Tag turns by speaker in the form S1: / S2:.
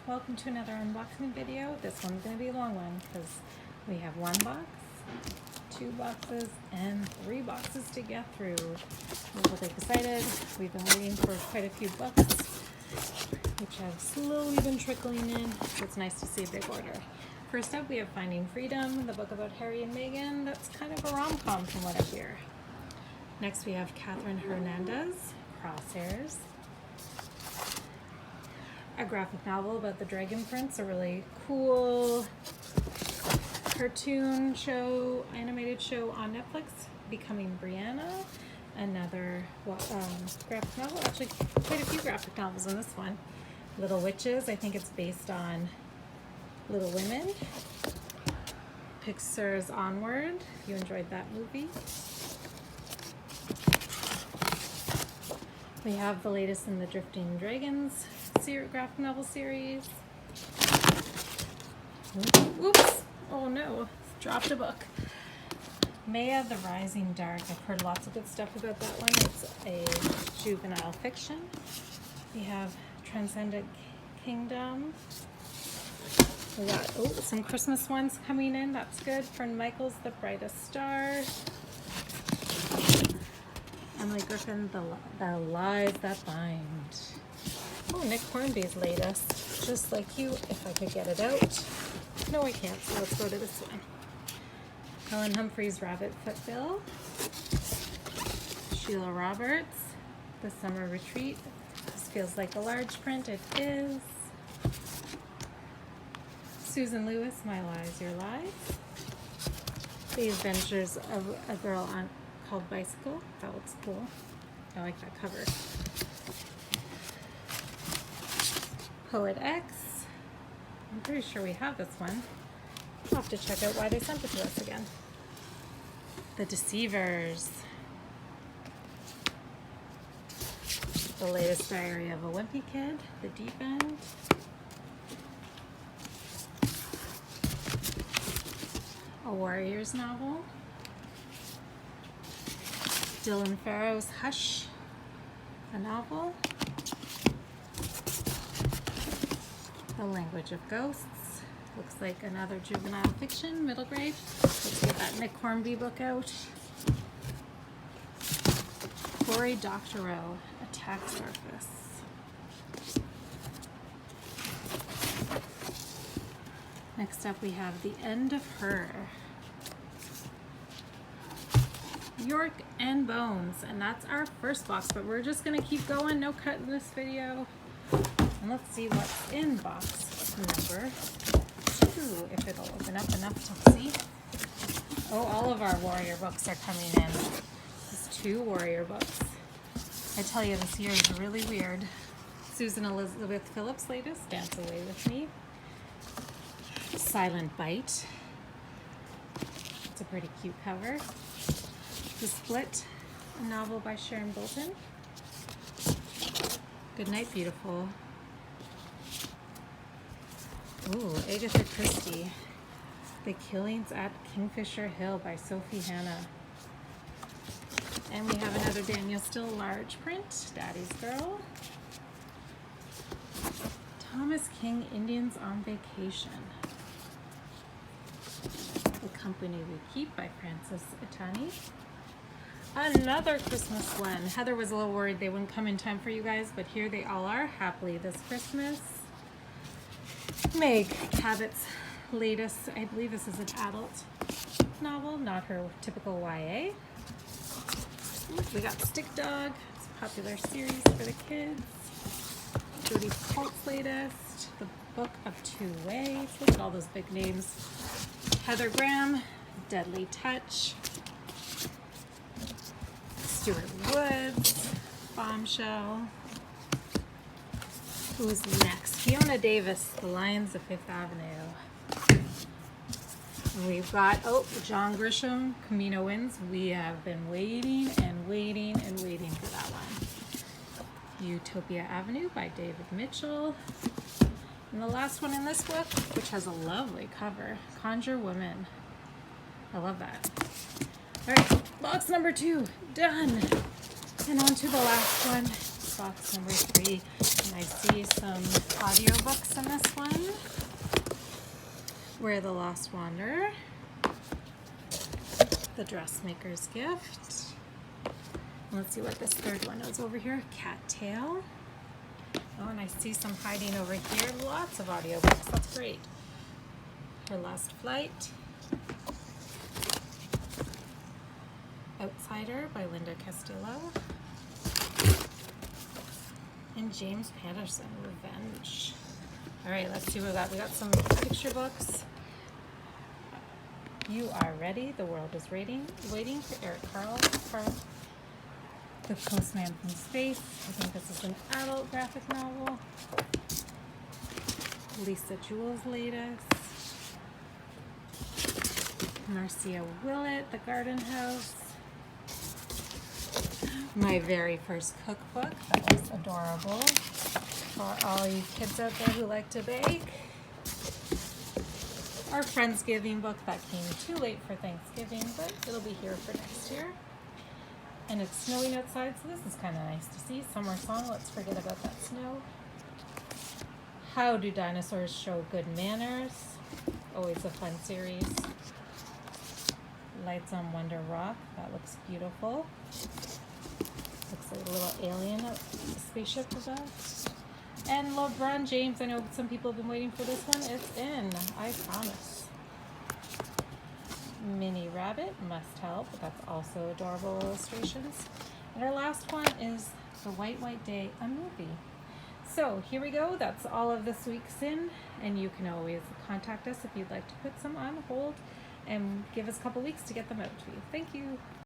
S1: welcome to another unboxing video. This one's going to be a long one because we have one box, two boxes, and three boxes to get through. We're both excited. We've been waiting for quite a few books, which have slowly been trickling in, so it's nice to see a big order. First up, we have Finding Freedom, the book about Harry and Meghan. That's kind of a rom-com from what I hear. Next, we have Catherine Hernandez, Crosshairs. A graphic novel about the Dragon Prince, a really cool cartoon show, animated show on Netflix, Becoming Brianna. Another graphic novel, actually quite a few graphic novels in this one. Little Witches, I think it's based on Little Women. Pixar's Onward, if you enjoyed that movie. We have the latest in the Drifting Dragons graphic novel series. Oops! Oh no, dropped a book. Maya the Rising Dark. I've heard lots of good stuff about that one. It's a juvenile fiction. We have Transcendent Kingdom. We got some Christmas ones coming in. That's good. Fern Michaels, The Brightest Star. Emily Griffin, The Lies That Bind. Oh, Nick Hornby's latest. Just Like You, if I could get it out. No, I can't, so let's go to this one. Helen Humphrey's Rabbit Footbill. Sheila Roberts, The Summer Retreat. This feels like a large print. It is. Susan Lewis, My Lies, Your Lies. The Adventures of a Girl called Bicycle. That looks cool. I like that cover. Poet X. I'm pretty sure we have this one. I'll have to check out why they sent it to us again. The Deceivers. The latest Diary of a Wimpy Kid. The Deep End. A Warriors novel. Dylan Farrow's Hush, a novel. The Language of Ghosts. Looks like another juvenile fiction, middle grade. Let's get that Nick Hornby book out. Cory Doctorow, Attack Surface. Next up we have The End of Her. York and Bones, and that's our first box, but we're just gonna keep going, no cut in this video. And let's see what's in box number 2, if it'll open up enough to see. Oh, all of our Warrior books are coming in. There's 2 Warrior books. I tell you, this year is really weird. Susan Elizabeth Phillips' latest, Dance Away With Me. Silent Bite. It's a pretty cute cover. The Split, a novel by Sharon Bolton. Goodnight, Beautiful. Ooh, Agatha Christie. The Killings at Kingfisher Hill by Sophie Hannah. And we have another Daniel Still large print, Daddy's Girl. Thomas King, Indians on Vacation. The Company We Keep by Frances Itani. Another Christmas one. Heather was a little worried they wouldn't come in time for you guys, but here they all are, happily this Christmas. Meg Cabot's latest, I believe this is an adult novel, not her typical YA. We got Stick Dog, it's a popular series for the kids. Jodi Picoult's latest, The Book of Two Ways. Look at all those big names. Heather Graham, Deadly Touch. Stuart Woods, Bombshell. Who's next? Fiona Davis, The Lions of Fifth Avenue. We've got, John Grisham, Camino Winds. We have been waiting and waiting and waiting for that one. Utopia Avenue by David Mitchell. And the last one in this book, which has a lovely cover, Conjure Woman. I love that. All right, box number 2, done. And on to the last one, box number 3. And I see some audiobooks in this one. We're the Lost Wanderer. The Dressmaker's Gift. Let's see what this third one is over here. Cattail. Oh, and I see some hiding over here. Lots of audiobooks. That's great. Her Last Flight. Outsider by Linda Castillo. And James Patterson, Revenge. All right, let's see what we got. We got some picture books. You Are Ready. The World is Waiting for Eric Carle. The Postman from Space. I think this is an adult graphic novel. Lisa Jewell's latest. Marcia Willett, The Garden House. My very first cookbook. That was adorable. For all you kids out there who like to bake. Our Friendsgiving book that came too late for Thanksgiving, but it'll be here for next year. And it's snowing outside, so this is kind of nice to see. Summer Song, let's forget about that snow. How Do Dinosaurs Show Good Manners? Always a fun series. Lights on Wonder Rock, that looks beautiful. Looks like a little alien spaceship above. And LeBron James, I know some people have been waiting for this one. It's in, I promise. Mini Rabbit, Must Help, but that's also adorable illustrations. And our last one is The White White Day, a movie. So here we go. That's all of this week's in, and you can always contact us if you'd like to put some on hold and give us a couple weeks to get them out to you. Thank you.